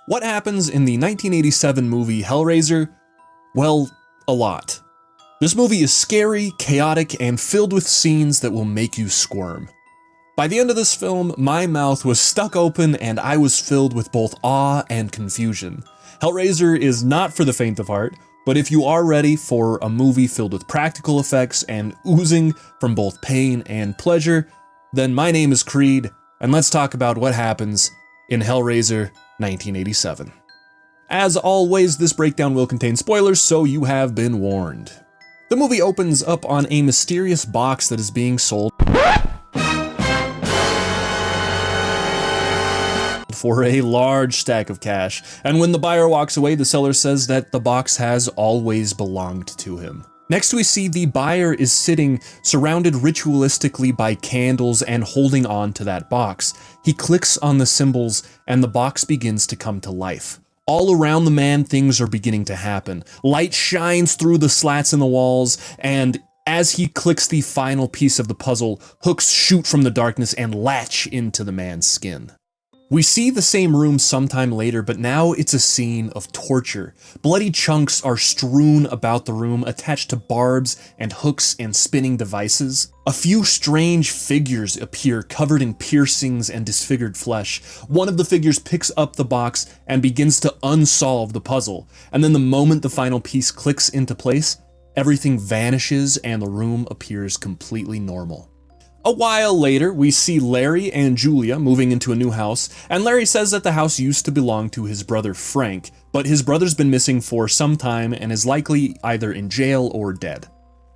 What happens in the 1987 movie Hellraiser? Well, a lot. This movie is scary, chaotic, and filled with scenes that will make you squirm. By the end of this film, my mouth was stuck open and I was filled with both awe and confusion. Hellraiser is not for the faint of heart, but if you are ready for a movie filled with practical effects and oozing from both pain and pleasure, then my name is Creed, and let's talk about what happens in Hellraiser 1987. As always, this breakdown will contain spoilers, so you have been warned. The movie opens up on a mysterious box that is being sold for a large stack of cash, and when the buyer walks away, the seller says that the box has always belonged to him. Next we see the buyer is sitting surrounded ritualistically by candles and holding on to that box. He clicks on the symbols and the box begins to come to life. All around the man, things are beginning to happen. Light shines through the slats in the walls, and as he clicks the final piece of the puzzle, hooks shoot from the darkness and latch into the man's skin. We see the same room sometime later, but now it's a scene of torture. Bloody chunks are strewn about the room, attached to barbs and hooks and spinning devices. A few strange figures appear covered in piercings and disfigured flesh. One of the figures picks up the box and begins to unsolve the puzzle. And then the moment the final piece clicks into place, everything vanishes and the room appears completely normal. A while later, we see Larry and Julia moving into a new house, and Larry says that the house used to belong to his brother Frank, but his brother's been missing for some time and is likely either in jail or dead.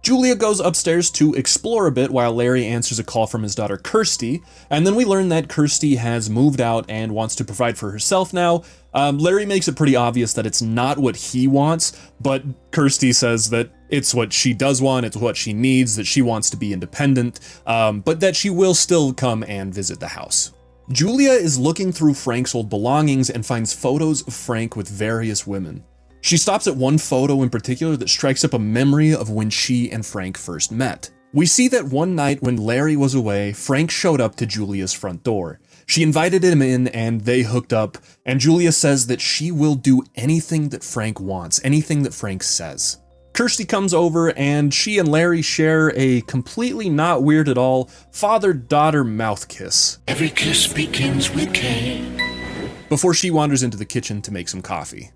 Julia goes upstairs to explore a bit while Larry answers a call from his daughter Kirsty, and then we learn that Kirsty has moved out and wants to provide for herself now. Larry makes it pretty obvious that it's not what he wants, but Kirsty says that it's what she does want, it's what she needs, that she wants to be independent, but that she will still come and visit the house. Julia is looking through Frank's old belongings and finds photos of Frank with various women. She stops at one photo in particular that strikes up a memory of when she and Frank first met. We see that one night when Larry was away, Frank showed up to Julia's front door. She invited him in and they hooked up, and Julia says that she will do anything that Frank wants, anything that Frank says. Kirsty comes over and she and Larry share a completely not weird at all father-daughter mouth kiss. Every kiss begins with K. Before she wanders into the kitchen to make some coffee.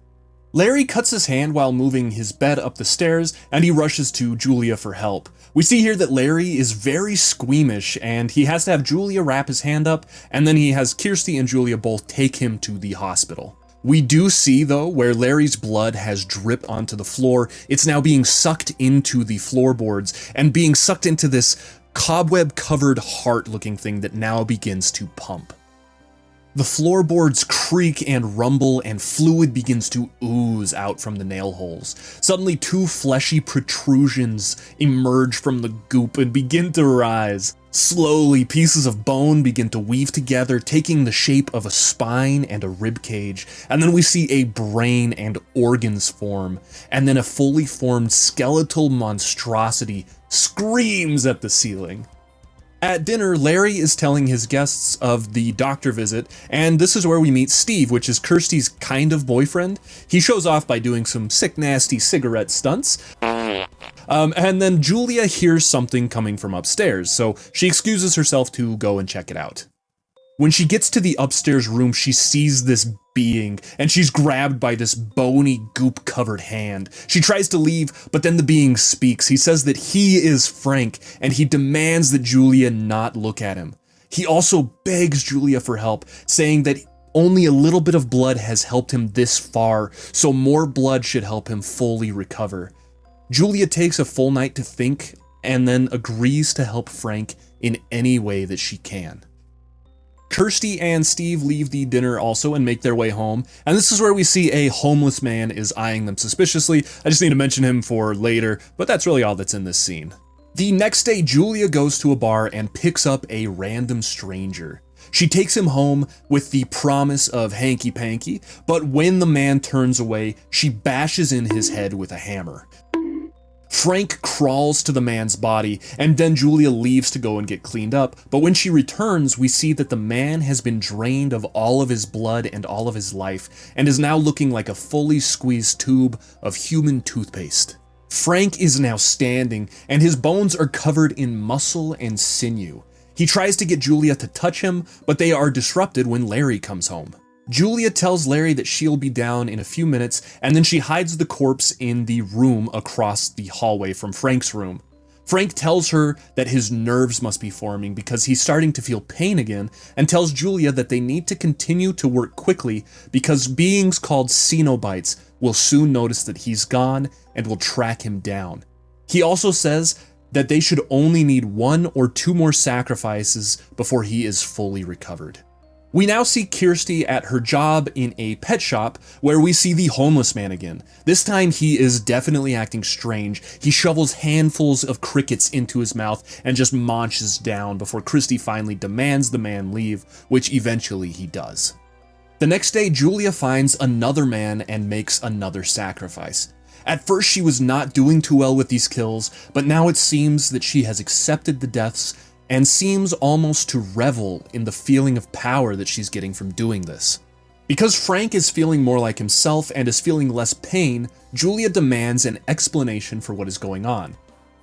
Larry cuts his hand while moving his bed up the stairs, and he rushes to Julia for help. We see here that Larry is very squeamish, and he has to have Julia wrap his hand up, and then he has Kirsty and Julia both take him to the hospital. We do see, though, where Larry's blood has dripped onto the floor. It's now being sucked into the floorboards, and being sucked into this cobweb-covered heart-looking thing that now begins to pump. The floorboards creak and rumble, and fluid begins to ooze out from the nail holes. Suddenly, two fleshy protrusions emerge from the goop and begin to rise. Slowly, pieces of bone begin to weave together, taking the shape of a spine and a rib cage, and then we see a brain and organs form, and then a fully formed skeletal monstrosity screams at the ceiling. At dinner, Larry is telling his guests of the doctor visit, and this is where we meet Steve, which is Kirsty's kind of boyfriend. He shows off by doing some sick, nasty cigarette stunts. And then Julia hears something coming from upstairs, so she excuses herself to go and check it out. When she gets to the upstairs room, she sees this being, and she's grabbed by this bony, goop-covered hand. She tries to leave, but then the being speaks. He says that he is Frank, and he demands that Julia not look at him. He also begs Julia for help, saying that only a little bit of blood has helped him this far, so more blood should help him fully recover. Julia takes a full night to think, and then agrees to help Frank in any way that she can. Kirsty and Steve leave the dinner also and make their way home, and this is where we see a homeless man is eyeing them suspiciously. I just need to mention him for later, but that's really all that's in this scene. The next day, Julia goes to a bar and picks up a random stranger. She takes him home with the promise of hanky-panky, but when the man turns away, she bashes in his head with a hammer. Frank crawls to the man's body, and then Julia leaves to go and get cleaned up, but when she returns, we see that the man has been drained of all of his blood and all of his life, and is now looking like a fully squeezed tube of human toothpaste. Frank is now standing, and his bones are covered in muscle and sinew. He tries to get Julia to touch him, but they are disrupted when Larry comes home. Julia tells Larry that she'll be down in a few minutes, and then she hides the corpse in the room across the hallway from Frank's room. Frank tells her that his nerves must be forming because he's starting to feel pain again, and tells Julia that they need to continue to work quickly because beings called Cenobites will soon notice that he's gone and will track him down. He also says that they should only need 1 or 2 more sacrifices before he is fully recovered. We now see Kirsty at her job in a pet shop where we see the homeless man again. This time he is definitely acting strange. He shovels handfuls of crickets into his mouth and just munches down before Kirsty finally demands the man leave, which eventually he does. The next day, Julia finds another man and makes another sacrifice. At first she was not doing too well with these kills, but now it seems that she has accepted the deaths and seems almost to revel in the feeling of power that she's getting from doing this. Because Frank is feeling more like himself and is feeling less pain, Julia demands an explanation for what is going on.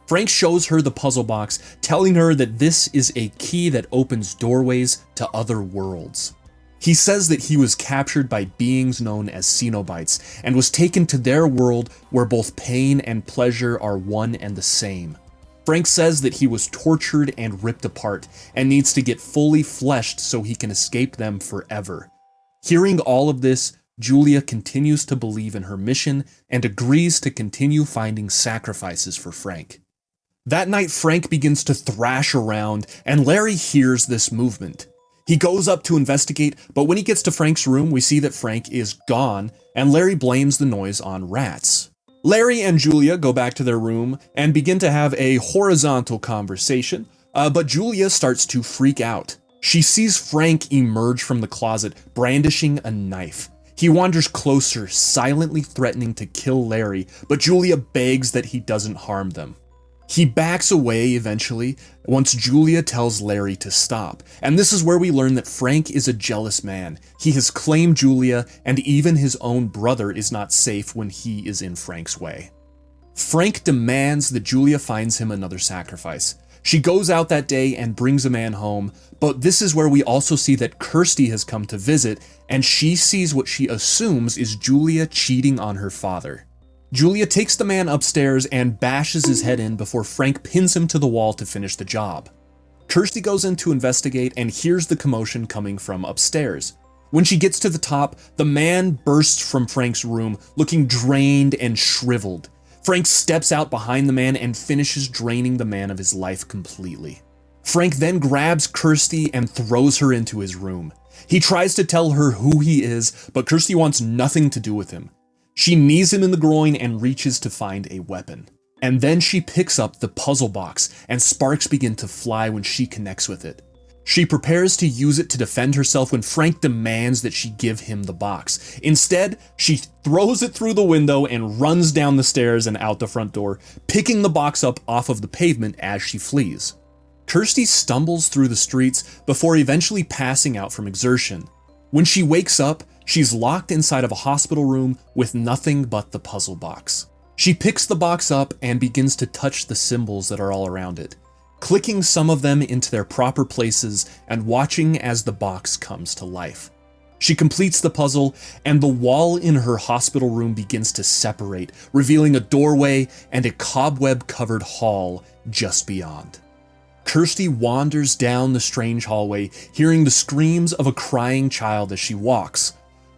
Frank shows her the puzzle box, telling her that this is a key that opens doorways to other worlds. He says that he was captured by beings known as Cenobites and was taken to their world where both pain and pleasure are one and the same. Frank says that he was tortured and ripped apart and needs to get fully fleshed so he can escape them forever. Hearing all of this, Julia continues to believe in her mission and agrees to continue finding sacrifices for Frank. That night, Frank begins to thrash around, and Larry hears this movement. He goes up to investigate, but when he gets to Frank's room, we see that Frank is gone, and Larry blames the noise on rats. Larry and Julia go back to their room and begin to have a horizontal conversation, but Julia starts to freak out. She sees Frank emerge from the closet, brandishing a knife. He wanders closer, silently threatening to kill Larry, but Julia begs that he doesn't harm them. He backs away eventually, once Julia tells Larry to stop, and this is where we learn that Frank is a jealous man. He has claimed Julia, and even his own brother is not safe when he is in Frank's way. Frank demands that Julia finds him another sacrifice. She goes out that day and brings a man home, but this is where we also see that Kirsty has come to visit, and she sees what she assumes is Julia cheating on her father. Julia takes the man upstairs and bashes his head in before Frank pins him to the wall to finish the job. Kirsty goes in to investigate and hears the commotion coming from upstairs. When she gets to the top, the man bursts from Frank's room, looking drained and shriveled. Frank steps out behind the man and finishes draining the man of his life completely. Frank then grabs Kirsty and throws her into his room. He tries to tell her who he is, but Kirsty wants nothing to do with him. She knees him in the groin and reaches to find a weapon. And then she picks up the puzzle box, and sparks begin to fly when she connects with it. She prepares to use it to defend herself when Frank demands that she give him the box. Instead, she throws it through the window and runs down the stairs and out the front door, picking the box up off of the pavement as she flees. Kirsty stumbles through the streets before eventually passing out from exertion. When she wakes up, she's locked inside of a hospital room with nothing but the puzzle box. She picks the box up and begins to touch the symbols that are all around it, clicking some of them into their proper places and watching as the box comes to life. She completes the puzzle, and the wall in her hospital room begins to separate, revealing a doorway and a cobweb-covered hall just beyond. Kirsty wanders down the strange hallway, hearing the screams of a crying child as she walks.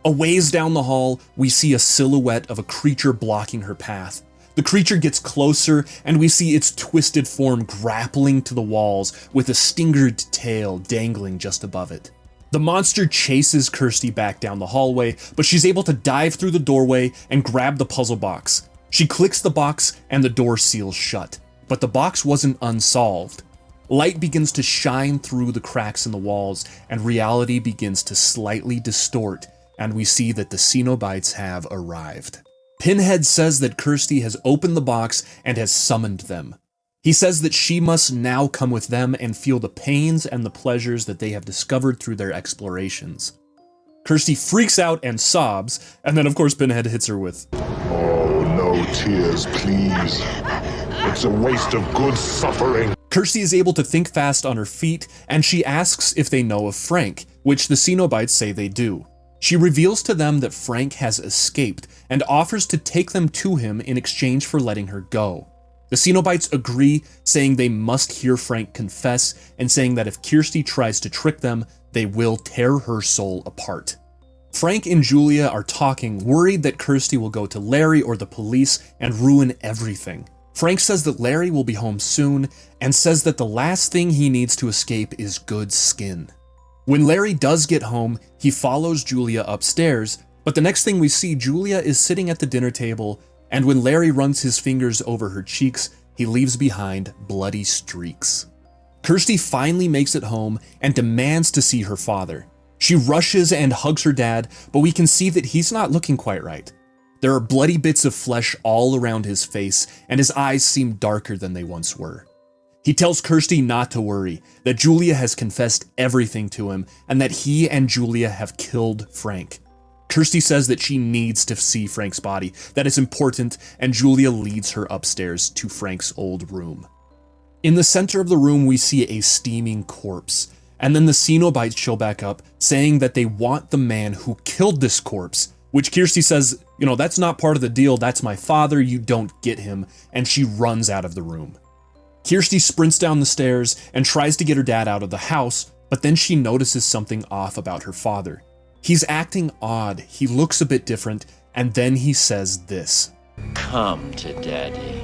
A ways down the hall, we see a silhouette of a creature blocking her path. The creature gets closer, and we see its twisted form grappling to the walls with a stingered tail dangling just above it. The monster chases Kirsty back down the hallway, but she's able to dive through the doorway and grab the puzzle box. She clicks the box, and the door seals shut. But the box wasn't unsolved. Light begins to shine through the cracks in the walls, and reality begins to slightly distort, and we see that the Cenobites have arrived. Pinhead says that Kirsty has opened the box and has summoned them. He says that she must now come with them and feel the pains and the pleasures that they have discovered through their explorations. Kirsty freaks out and sobs, and then of course Pinhead hits her with, "Oh, no tears, please. It's a waste of good suffering." Kirsty is able to think fast on her feet, and she asks if they know of Frank, which the Cenobites say they do. She reveals to them that Frank has escaped and offers to take them to him in exchange for letting her go. The Cenobites agree, saying they must hear Frank confess, and saying that if Kirsty tries to trick them, they will tear her soul apart. Frank and Julia are talking, worried that Kirsty will go to Larry or the police and ruin everything. Frank says that Larry will be home soon, and says that the last thing he needs to escape is good skin. When Larry does get home, he follows Julia upstairs, but the next thing we see, Julia is sitting at the dinner table, and when Larry runs his fingers over her cheeks, he leaves behind bloody streaks. Kirsty finally makes it home and demands to see her father. She rushes and hugs her dad, but we can see that he's not looking quite right. There are bloody bits of flesh all around his face, and his eyes seem darker than they once were. He tells Kirsty not to worry, that Julia has confessed everything to him, and that he and Julia have killed Frank. Kirsty says that she needs to see Frank's body, that it's important, and Julia leads her upstairs to Frank's old room. In the center of the room, we see a steaming corpse, and then the Cenobites show back up, saying that they want the man who killed this corpse, which Kirsty says, that's not part of the deal, that's my father, you don't get him, and she runs out of the room. Kirsty sprints down the stairs and tries to get her dad out of the house, but then she notices something off about her father. He's acting odd, he looks a bit different, and then he says this. "Come to Daddy."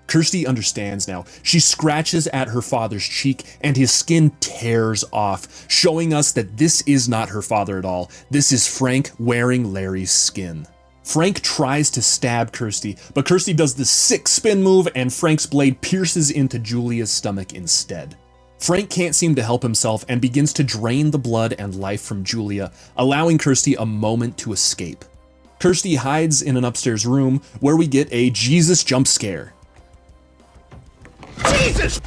Kirsty understands now. She scratches at her father's cheek and his skin tears off, showing us that this is not her father at all. This is Frank wearing Larry's skin. Frank tries to stab Kirsty, but Kirsty does the sick spin move and Frank's blade pierces into Julia's stomach instead. Frank can't seem to help himself and begins to drain the blood and life from Julia, allowing Kirsty a moment to escape. Kirsty hides in an upstairs room where we get a Jesus jump scare. Jesus!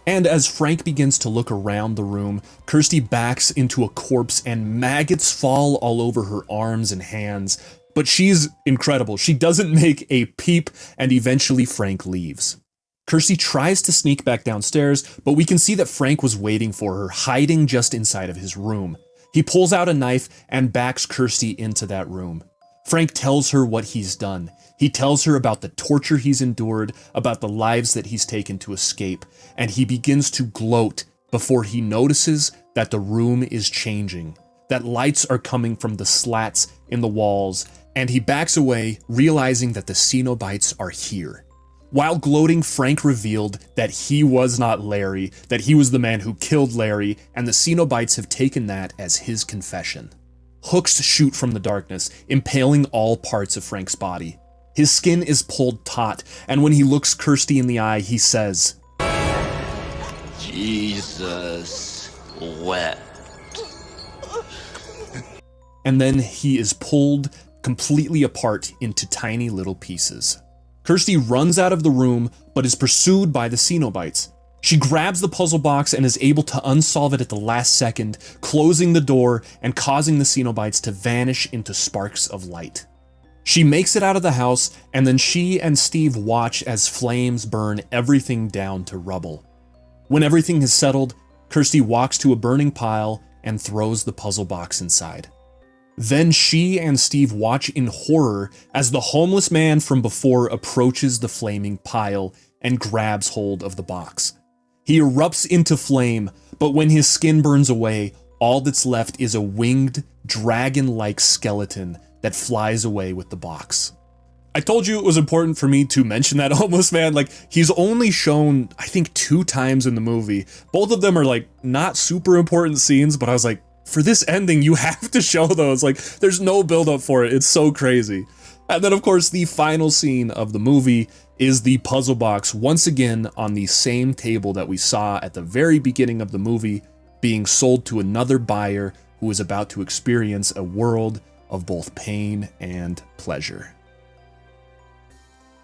And as Frank begins to look around the room, Kirsty backs into a corpse and maggots fall all over her arms and hands. But she's incredible. She doesn't make a peep, and eventually Frank leaves. Kirsty tries to sneak back downstairs, but we can see that Frank was waiting for her, hiding just inside of his room. He pulls out a knife and backs Kirsty into that room. Frank tells her what he's done. He tells her about the torture he's endured, about the lives that he's taken to escape, and he begins to gloat before he notices that the room is changing, that lights are coming from the slats in the walls, and he backs away, realizing that the Cenobites are here. While gloating, Frank revealed that he was not Larry, that he was the man who killed Larry, and the Cenobites have taken that as his confession. Hooks shoot from the darkness, impaling all parts of Frank's body. His skin is pulled taut, and when he looks Kirsty in the eye, he says, Jesus wept. And then he is pulled completely apart into tiny little pieces. Kirsty runs out of the room, but is pursued by the Cenobites. She grabs the puzzle box and is able to unsolve it at the last second, closing the door and causing the Cenobites to vanish into sparks of light. She makes it out of the house, and then she and Steve watch as flames burn everything down to rubble. When everything is settled, Kirsty walks to a burning pile and throws the puzzle box inside. Then she and Steve watch in horror as the homeless man from before approaches the flaming pile and grabs hold of the box. He erupts into flame, but when his skin burns away, all that's left is a winged, dragon-like skeleton that flies away with the box. I told you it was important for me to mention that homeless man. He's only shown, I think, 2 times in the movie. Both of them are, not super important scenes, but I was like, for this ending, you have to show those. There's no build-up for it. It's so crazy. And then, of course, the final scene of the movie is the puzzle box once again on the same table that we saw at the very beginning of the movie, being sold to another buyer who is about to experience a world of both pain and pleasure.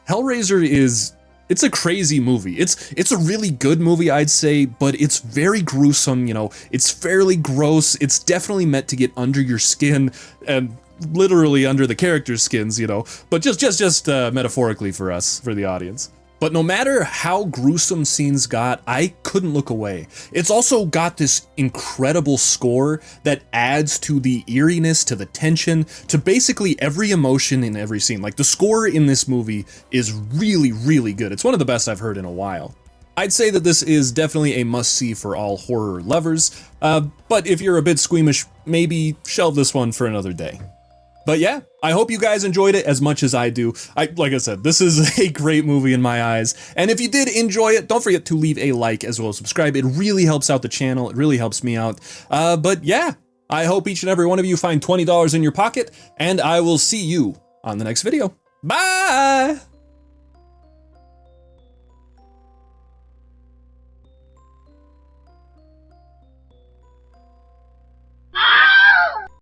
Hellraiser it's a crazy movie. It's a really good movie, I'd say, but it's very gruesome, you know, it's fairly gross. It's definitely meant to get under your skin and literally under the characters' skins, you know, but just metaphorically for us, for the audience. But no matter how gruesome scenes got, I couldn't look away. It's also got this incredible score that adds to the eeriness, to the tension, to basically every emotion in every scene. Like, the score in this movie is really, really good. It's one of the best I've heard in a while. I'd say that this is definitely a must-see for all horror lovers, but if you're a bit squeamish, maybe shelve this one for another day. But yeah, I hope you guys enjoyed it as much as I do. Like I said, this is a great movie in my eyes. And if you did enjoy it, don't forget to leave a like as well as subscribe. It really helps out the channel. It really helps me out. But yeah, I hope each and every one of you find $20 in your pocket, and I will see you on the next video. Bye!